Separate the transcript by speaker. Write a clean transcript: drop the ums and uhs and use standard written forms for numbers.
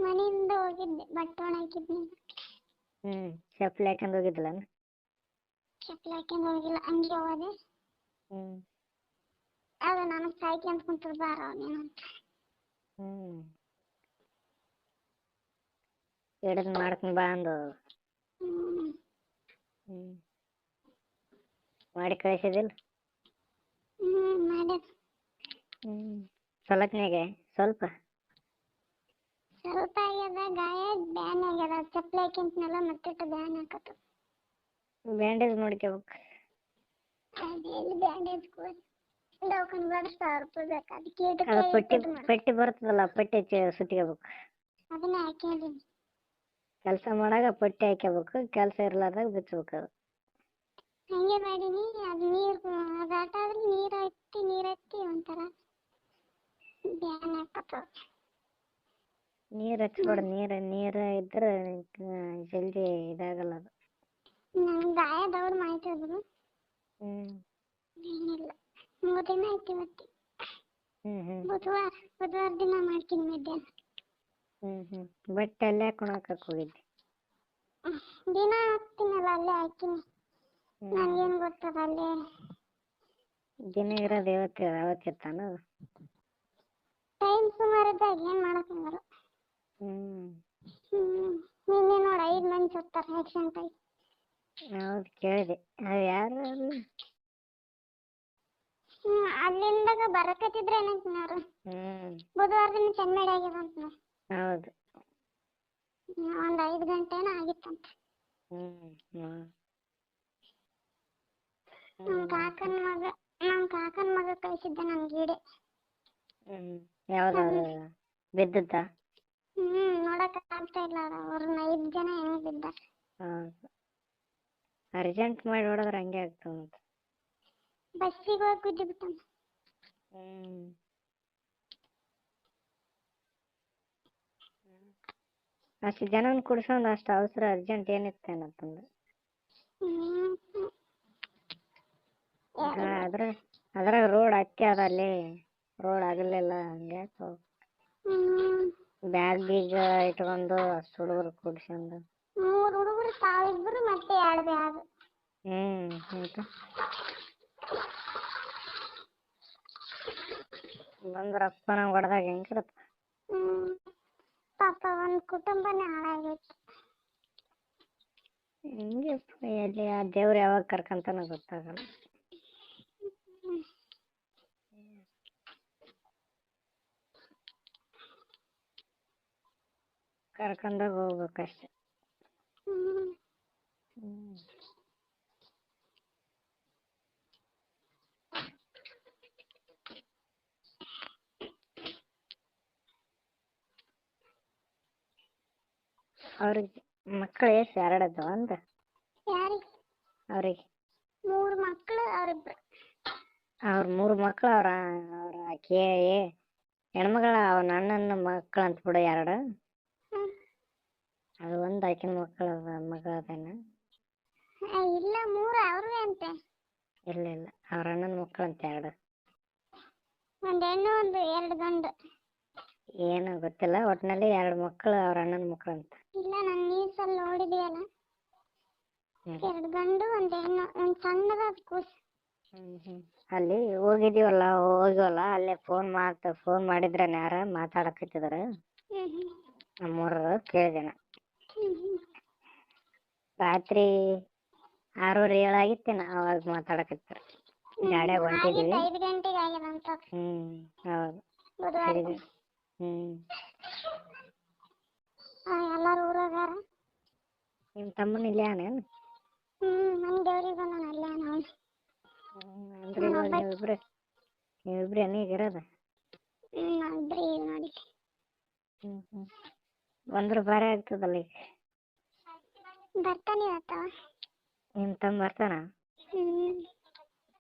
Speaker 1: ಮನೆಯಿಂದ ಹೋಗಿದ್ದೆ ಬಟ್ಟೆ ಒಣಗಿದ್ನಿ.
Speaker 2: ಚಪ್ಪಲಿ ಹಾಕೊಂಡು ಹೋಗಿದ್ದಿಲ್ಲ?
Speaker 1: ಚಪ್ಪಲಿ ಹಾಕೊಂಡು ಹೋಗಿಲ್ಲ, ಹಂಗೆ ಹೋದೆ. ಅದು ನನಗೆ ಸಾಯ್ಕೆ ಅಂತ ಕುಂತದ ಬಾರ ನೀನಂತ.
Speaker 2: ಹಿಡಿದು ಮಾಡ್ಕೊಂಡು ಬಾ ಅಂದು ಮಾಡಿ ಕಳಿಸಿದಿಲ್ಲ?
Speaker 1: ಮಾಡ್ಯಾರ.
Speaker 2: ಸ್ವಲ್ಪನಾಗೆ ಸ್ವಲ್ಪ
Speaker 1: ಸ್ವಲ್ಪ ಆಗ್ಯದ, ಗಾಯ ಬ್ಯಾನ್ ಆಗ್ಯದ. ಚಪ್ಪಲಿ ಹಾಕ್ಯಂತನಲ್ಲ ಮತ್ತಿಟ್ಟು ಬ್ಯಾನ್ ಹಾಕತ್ತ.
Speaker 2: ಬ್ಯಾಂಡೇಜ್ ಮಾಡ್ಕೋಬೇಕು.
Speaker 1: ಎಲ್ಲಿ ಬ್ಯಾಂಡೇಜ್ ದವಾಖಾನೆ ಬಾಡ 1000 ರೂಪಾಯಿ ಬೇಕು. ಅದಕ್ಕೆ
Speaker 2: ಅದು ಪಟ್ಟಿ ಬರ್ತದಲ್ಲ, ಪಟ್ಟಿ ಸುತ್ತಿಕೋಬೇಕು.
Speaker 1: ಅದನ್ನ ಹಾಕೊಂಡಿನಿ.
Speaker 2: ಕೆಲಸ ಮಾಡಾಗ ಪಟ್ಟಿ ಹಾಕೋಬೇಕು, ಕೆಲಸ ಇರ್ಲಾರ್ದಾಗ ಬಿಚ್ಚಬೇಕು. ಅದು
Speaker 1: ಹಂಗೆ ಮಾಡೀನಿ. ಅದು ನೀರು ಅದಾಟ ಆದ್ರೆ ನೀರು ಹತ್ತಿ ಒಂಥರ ಬ್ಯಾನ್ ಹಾಕತ್ತ.
Speaker 2: ನೀರು ಹಚ್ಕೊಡು. ನೀರು ಇದ್ರೆ ಜಲ್ದಿ ಇದಾಗಲ್ಲ ಅದು.
Speaker 1: ನಂಗೆ ಗಾಯ ದೌಡ್ ಮಾಡ್ತಿದ್ರು. ಏನಿಲ್ಲ, 3 ದಿನ ಆಯ್ತು ಇವತ್ತು. ಬುಧವಾರ ದಿನ ಮಾಡ್ತೀನಿ ಮಧ್ಯಾಹ್ನ.
Speaker 2: ಬಟ್ಟೆ ಅಲ್ಲೇ ಹಾಕೊಂಡು ಹಾಕಕ್ಕೆ ಹೋಗಿದ್ದೆ?
Speaker 1: ದಿನ ಹಾಕ್ತೀನಲ್ಲ, ಅಲ್ಲೇ ಹಾಕಿನಿ. ನನಗೇನು ಗೊತ್ತದ ಅಲ್ಲೇ
Speaker 2: ದಿನ ಇರೋದು ಯಾವತ್ತಿರ್ತಾನ?
Speaker 1: ಟೈಮ್ ಸುಮಾರು ಇದ್ದಾಗ ಏನು ಮಾಡೋಕ್ಕಾಗಲ್ಲ. ನಿನ್ನೆ ನೋಡ 5 ಮಂದಿ ಸತ್ತಾರ ಆಕ್ಸಿಡೆಂಟ್ ಆಗಿ.
Speaker 2: ಹೌದು, ಕೇಳಿದೆ. ಅದು ಯಾರು?
Speaker 1: ಅಲ್ಲಿಂದಾಗ ಬರಕತ್ತಿದ್ರೆ ಏನಂತ ಬುಧವಾರ ದಿನ ಚೆನ್ನೈ ಆಗ್ಯದಂತ.
Speaker 2: ಹೌದು,
Speaker 1: ಒಂದು 5 ಗಂಟೆನ ಆಗಿತ್ತಂತ. ನಮ್ಮ ಕಾಕನ ಮಗ ಕಳಿಸಿದ್ದ ನನ್ ಗೀಡೆ.
Speaker 2: ಯಾವ್ದು ಬಿದ್ದದ್ದ?
Speaker 1: ನೋಡಕ್ ಆಗ್ತಾ ಇಲ್ಲ. ಅವ್ರನ್ನ 5 ಜನ ಹೆಂಗ್ ಬಿದ್ದಾರ.
Speaker 2: ಅರ್ಜೆಂಟ್ ಮಾಡಿ ಹೊಡೆದ್ರೆ ಹಂಗೆ ಆಗ್ತದ.
Speaker 1: ಬಸ್ಸಿಗೆ ಹೋಗಿ ಗುದ್ದಿ ಬಿಟ್ಟಾನ.
Speaker 2: ಅಷ್ಟು ಜನನ ಕುಡ್ಸೊಂದು ಅಷ್ಟು ಅವಸರ ಅರ್ಜೆಂಟ್ ಏನಿತ್ತೇನತ್ತಂದು. ಅದ್ರಾಗ ರೋಡ್ ಹತ್ತಿ ಅದ, ಅಲ್ಲಿ ರೋಡ್ ಆಗಲಿಲ್ಲ. ಹಂಗೆ ಬ್ಯಾಗ್ ಬೀಗ ಇಟ್ಕೊಂಡು ಅಷ್ಟು ಹುಡುಗರು ಕುಡ್ಸೊಂದು.
Speaker 1: 3 ಹುಡುಗರು ತಾವಿಬ್ರು ಮತ್ತೆ 2 ಬ್ಯಾಗ್.
Speaker 2: ಬಂದ್ರಪ್ಪ ನಾವು ಹೊಡೆದಾಗ ಹೆಂಗಿರತ್ತ.
Speaker 1: ಪಾಪ ಒಂದು ಕುಟುಂಬನೇ ಹಾಳಾಗೈತಿ.
Speaker 2: ಹಿಂಗೆ ಎಲ್ಲಿ ಆ ದೇವ್ರು ಯಾವಾಗ ಕರ್ಕಂತಾನ ಗೊತ್ತಾಗಲ್ಲ. ಕರ್ಕೊಂಡಾಗ ಹೋಗ್ಬೇಕಷ್ಟೆ. ಅವ್ರಿಗೆ ಮಕ್ಕಳು ಎಷ್ಟು? 2 ಅದಾವ ಅಂದ? ಅವ್ರಿಗೆ
Speaker 1: 3 ಮಕ್ಕಳು, ಅವರಿಬ್ರು.
Speaker 2: ಅವ್ರ 3 ಮಕ್ಕಳು. ಅವ್ರ ಆಕೆ ಹೆಣ್ಮಗಳ ಅವನ ಅಣ್ಣನ ಮಕ್ಕಳು ಅಂತ ಬಿಡ 2. ಅದು ಒಂದು ಆಕಿನ ಮಗಳದೇನ?
Speaker 1: ಇಲ್ಲ, 3 ಅವ್ರವೇ ಅಂತೆ.
Speaker 2: ಇಲ್ಲ, ಅವ್ರ ಅಣ್ಣನ ಮಕ್ಕಳು ಅಂತ 2.
Speaker 1: ಒಂದು ಹೆಣ್ಣು, 2 ಗಂಡು.
Speaker 2: ಏನು ಗೊತ್ತಿಲ್ಲ, ಒಟ್ಟಿನಲ್ಲಿ 2 ಮಕ್ಕಳು ಅವ್ರ ಅಣ್ಣನ ಮಕ್ಕಳು ಅಂತ.
Speaker 1: ಇಲ್ಲ, ನಾನು ನ್ಯೂಸಲ್ಲಿ ನೋಡಿದೆಯಲ್ಲ. 2 ಗಂಡು, 1 ಹೆಣ್ಣು. ಒಂದು ಸಣ್ಣದ ಕೂಸು.
Speaker 2: ಅಲ್ಲಿ ಹೋಗಿವಲ್ಲ, ಅಲ್ಲೇ ಫೋನ್ ಮಾಡಿದ್ರೆ ಯಾರ ಮಾತಾಡಕತ್ತಿದ್ರು. ನಮ್ಮೂರ ಕೇಳಿದೆನ. ರಾತ್ರಿ 6:07 ಆಗಿತ್ತೇನ ಅವಾಗ ಮಾತಾಡಕತ್ತಿದ್ರು. ಗಾಡ್ಯಾಗ ಹೊಂಟಿದ್ವಿ.
Speaker 1: 5 ಗಂಟೆಗೆ ಆಗ್ಯದಂತ.
Speaker 2: ಹೌದು.
Speaker 1: ಎಲ್ಲಾರು ಊರಾಗಾರ.
Speaker 2: ನಿಮ್ಮ ತಮ್ಮನ ಇಲ್ಲೇ ಆನೇನು?
Speaker 1: ನಮ್ಮ ದೇವ್ರಿಗೆ ಬಂದಾನ ಅಲ್ಲೇ ನಾವು.
Speaker 2: ಅಂದ್ರೆ ಇವಾಗ ನೀವಿಬ್ರೆ ಈಗ ಇರೋದು?
Speaker 1: ನಾವಿಬ್ರೆ ಈಗ ನೋಡಿ.
Speaker 2: ಬಂದ್ರೆ ಬಾರಿ ಆಗ್ತದಲ್ಲ ಈಗ.
Speaker 1: ಬರ್ತಾನೆ ಇವತ್ತ.
Speaker 2: ನಿಮ್ಮ ತಮ್ಮ ಬರ್ತಾನ?